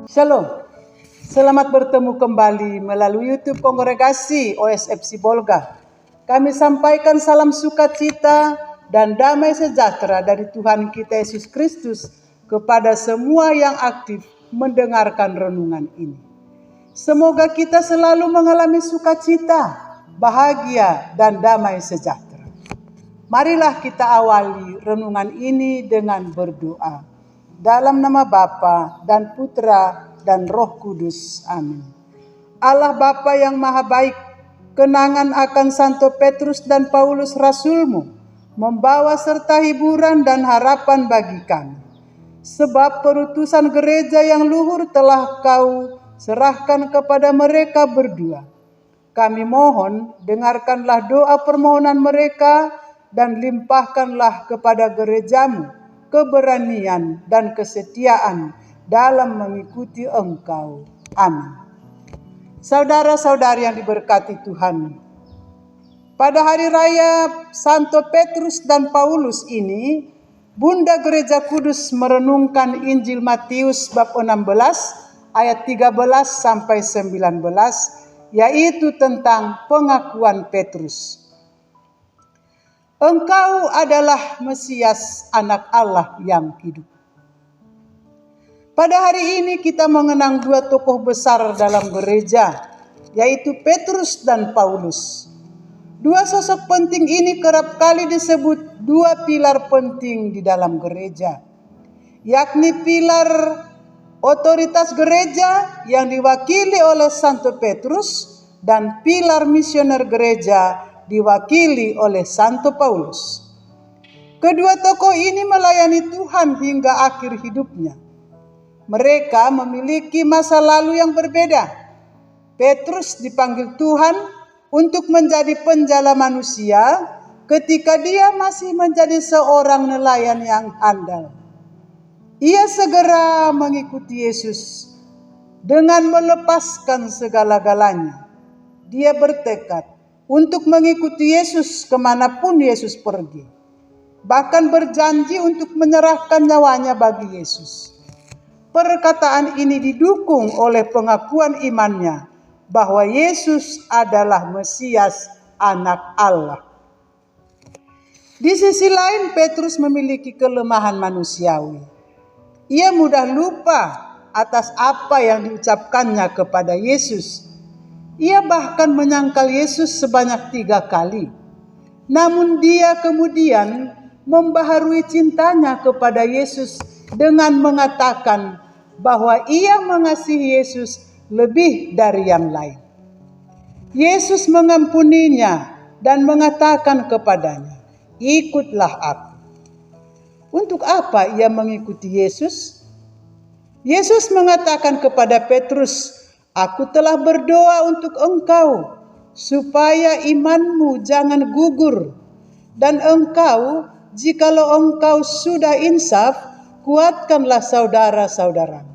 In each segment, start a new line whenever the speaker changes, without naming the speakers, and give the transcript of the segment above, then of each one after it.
Shalom, selamat bertemu kembali melalui YouTube Kongregasi OSFC Bolga. Kami sampaikan salam sukacita dan damai sejahtera dari Tuhan kita Yesus Kristus kepada semua yang aktif mendengarkan renungan ini. Semoga kita selalu mengalami sukacita, bahagia, dan damai sejahtera. Marilah kita awali renungan ini dengan berdoa. Dalam nama Bapa dan Putra dan Roh Kudus. Amin. Allah Bapa yang Maha Baik, kenangan akan Santo Petrus dan Paulus Rasulmu membawa serta hiburan dan harapan bagi kami. Sebab perutusan gereja yang luhur telah Kau serahkan kepada mereka berdua. Kami mohon, dengarkanlah doa permohonan mereka dan limpahkanlah kepada gerejamu keberanian dan kesetiaan dalam mengikuti Engkau. Amin. Saudara-saudari yang diberkati Tuhan, pada hari raya Santo Petrus dan Paulus ini, Bunda Gereja Kudus merenungkan Injil Matius bab 16 ayat 13 sampai 19, yaitu tentang pengakuan Petrus. Engkau adalah Mesias, anak Allah yang hidup. Pada hari ini kita mengenang dua tokoh besar dalam gereja, yaitu Petrus dan Paulus. Dua sosok penting ini kerap kali disebut dua pilar penting di dalam gereja, yakni pilar otoritas gereja yang diwakili oleh Santo Petrus dan pilar misioner gereja diwakili oleh Santo Paulus. Kedua tokoh ini melayani Tuhan hingga akhir hidupnya. Mereka memiliki masa lalu yang berbeda. Petrus dipanggil Tuhan untuk menjadi penjala manusia ketika dia masih menjadi seorang nelayan yang handal. Ia segera mengikuti Yesus dengan melepaskan segala-galanya. Dia bertekad untuk mengikuti Yesus kemanapun Yesus pergi. Bahkan berjanji untuk menyerahkan nyawanya bagi Yesus. Perkataan ini didukung oleh pengakuan imannya bahwa Yesus adalah Mesias, anak Allah. Di sisi lain, Petrus memiliki kelemahan manusiawi. Ia mudah lupa atas apa yang diucapkannya kepada Yesus. Ia bahkan menyangkal Yesus sebanyak 3 kali. Namun dia kemudian membaharui cintanya kepada Yesus dengan mengatakan bahwa ia mengasihi Yesus lebih dari yang lain. Yesus mengampuninya dan mengatakan kepadanya, "Ikutlah aku." Untuk apa ia mengikuti Yesus? Yesus mengatakan kepada Petrus, "Aku telah berdoa untuk engkau, supaya imanmu jangan gugur. Dan engkau, jikalau engkau sudah insaf, kuatkanlah saudara-saudaramu."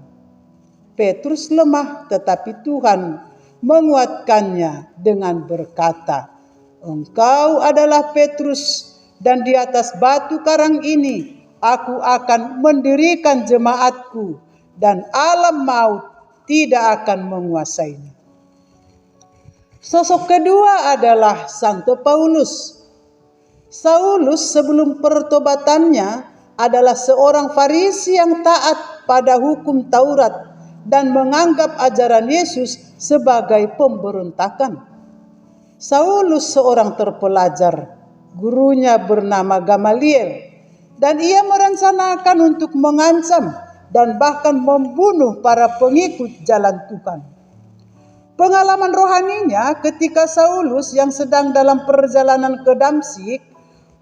Petrus lemah, tetapi Tuhan menguatkannya dengan berkata, "Engkau adalah Petrus, dan di atas batu karang ini aku akan mendirikan jemaatku, dan alam maut tidak akan menguasainya." Sosok kedua adalah Santo Paulus. Saulus sebelum pertobatannya adalah seorang Farisi yang taat pada hukum Taurat dan menganggap ajaran Yesus sebagai pemberontakan. Saulus seorang terpelajar, gurunya bernama Gamaliel, dan ia merencanakan untuk mengancam dan bahkan membunuh para pengikut jalan Tuhan. Pengalaman rohaninya ketika Saulus yang sedang dalam perjalanan ke Damsyik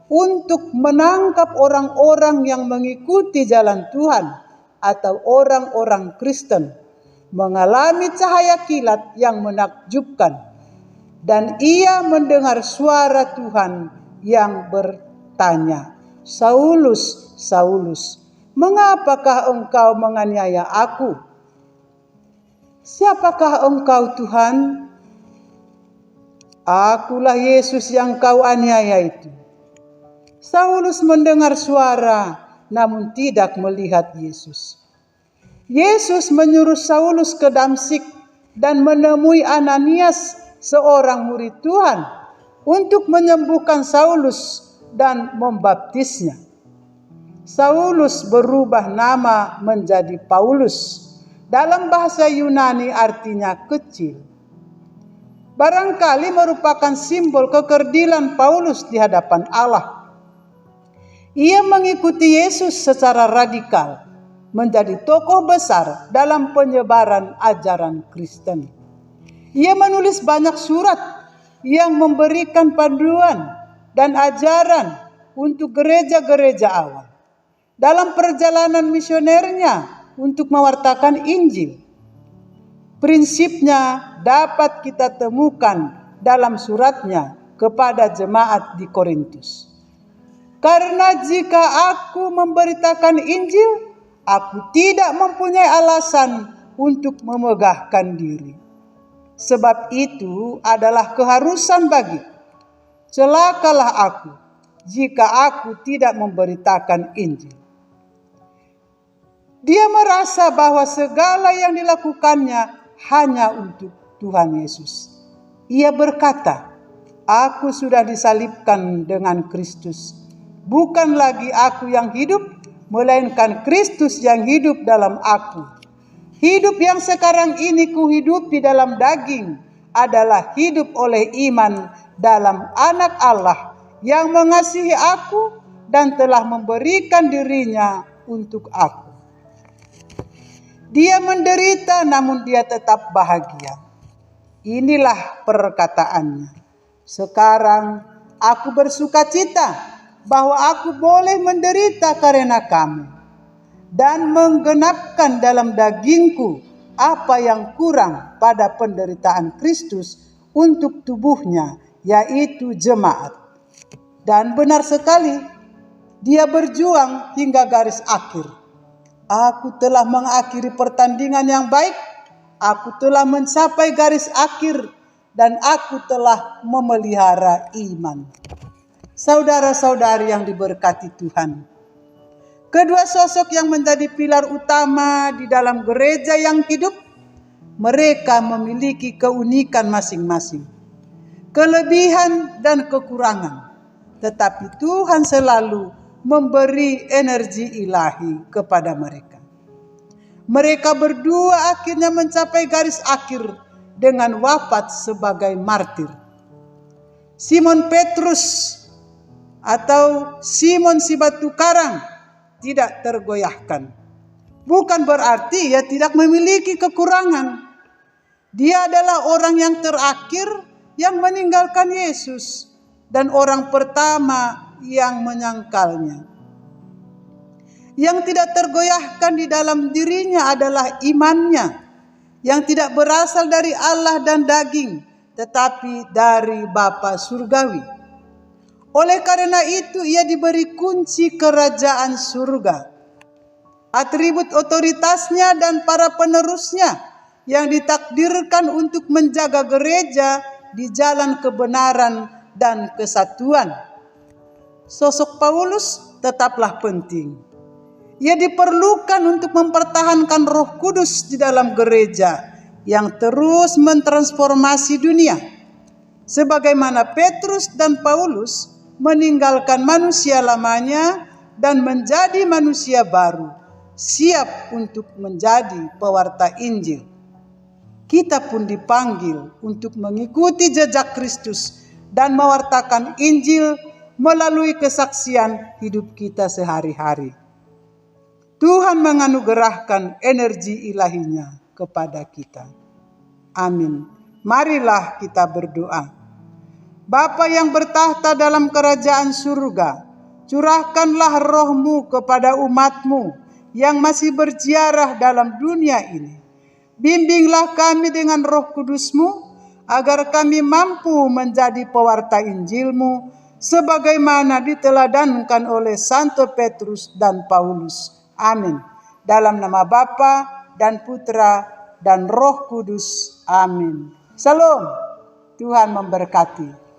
untuk menangkap orang-orang yang mengikuti jalan Tuhan atau orang-orang Kristen, mengalami cahaya kilat yang menakjubkan, dan ia mendengar suara Tuhan yang bertanya, "Saulus, Saulus, mengapakah engkau menganiaya aku?" "Siapakah engkau, Tuhan?" "Akulah Yesus yang kau aniaya itu." Saulus mendengar suara namun tidak melihat Yesus. Yesus menyuruh Saulus ke Damsyik dan menemui Ananias, seorang murid Tuhan, untuk menyembuhkan Saulus dan membaptisnya. Saulus berubah nama menjadi Paulus. Dalam bahasa Yunani artinya kecil. Barangkali merupakan simbol kekerdilan Paulus di hadapan Allah. Ia mengikuti Yesus secara radikal, menjadi tokoh besar dalam penyebaran ajaran Kristen. Ia menulis banyak surat yang memberikan panduan dan ajaran untuk gereja-gereja awal. Dalam perjalanan misionernya untuk mewartakan Injil, prinsipnya dapat kita temukan dalam suratnya kepada jemaat di Korintus. Karena jika aku memberitakan Injil, aku tidak mempunyai alasan untuk memegahkan diri. Sebab itu adalah keharusan bagiku. Celakalah aku jika aku tidak memberitakan Injil. Dia merasa bahwa segala yang dilakukannya hanya untuk Tuhan Yesus. Ia berkata, "Aku sudah disalibkan dengan Kristus. Bukan lagi aku yang hidup, melainkan Kristus yang hidup dalam aku. Hidup yang sekarang ini kuhidupi dalam daging adalah hidup oleh iman dalam Anak Allah yang mengasihi aku dan telah memberikan dirinya untuk aku." Dia menderita namun dia tetap bahagia. Inilah perkataannya. Sekarang aku bersuka cita bahwa aku boleh menderita karena kamu, dan menggenapkan dalam dagingku apa yang kurang pada penderitaan Kristus untuk tubuhnya, yaitu jemaat. Dan benar sekali, dia berjuang hingga garis akhir. Aku telah mengakhiri pertandingan yang baik, aku telah mencapai garis akhir, dan aku telah memelihara iman. Saudara-saudari yang diberkati Tuhan, kedua sosok yang menjadi pilar utama di dalam gereja yang hidup, mereka memiliki keunikan masing-masing, kelebihan dan kekurangan, tetapi Tuhan selalu memberi energi ilahi kepada mereka. Mereka berdua akhirnya mencapai garis akhir dengan wafat sebagai martir. Simon Petrus atau Simon si batu karang tidak tergoyahkan. Bukan berarti ia tidak memiliki kekurangan. Dia adalah orang yang terakhir yang meninggalkan Yesus dan orang pertama yang menyangkalnya. Yang tidak tergoyahkan di dalam dirinya adalah imannya, yang tidak berasal dari Allah dan daging, tetapi dari Bapa surgawi. Oleh karena itu ia diberi kunci kerajaan surga. Atribut otoritasnya dan para penerusnya yang ditakdirkan untuk menjaga gereja di jalan kebenaran dan kesatuan. Sosok Paulus tetaplah penting. Ia diperlukan untuk mempertahankan Roh Kudus di dalam gereja yang terus mentransformasi dunia. Sebagaimana Petrus dan Paulus meninggalkan manusia lamanya dan menjadi manusia baru, siap untuk menjadi pewarta Injil. Kita pun dipanggil untuk mengikuti jejak Kristus dan mewartakan Injil melalui kesaksian hidup kita sehari-hari. Tuhan menganugerahkan energi ilahinya kepada kita. Amin. Marilah kita berdoa. Bapa yang bertahta dalam kerajaan surga, curahkanlah roh-Mu kepada umat-Mu yang masih berziarah dalam dunia ini. Bimbinglah kami dengan Roh Kudus-Mu agar kami mampu menjadi pewarta Injil-Mu sebagaimana diteladankan oleh Santo Petrus dan Paulus. Amin. Dalam nama Bapa dan Putra dan Roh Kudus. Amin. Salam. Tuhan memberkati.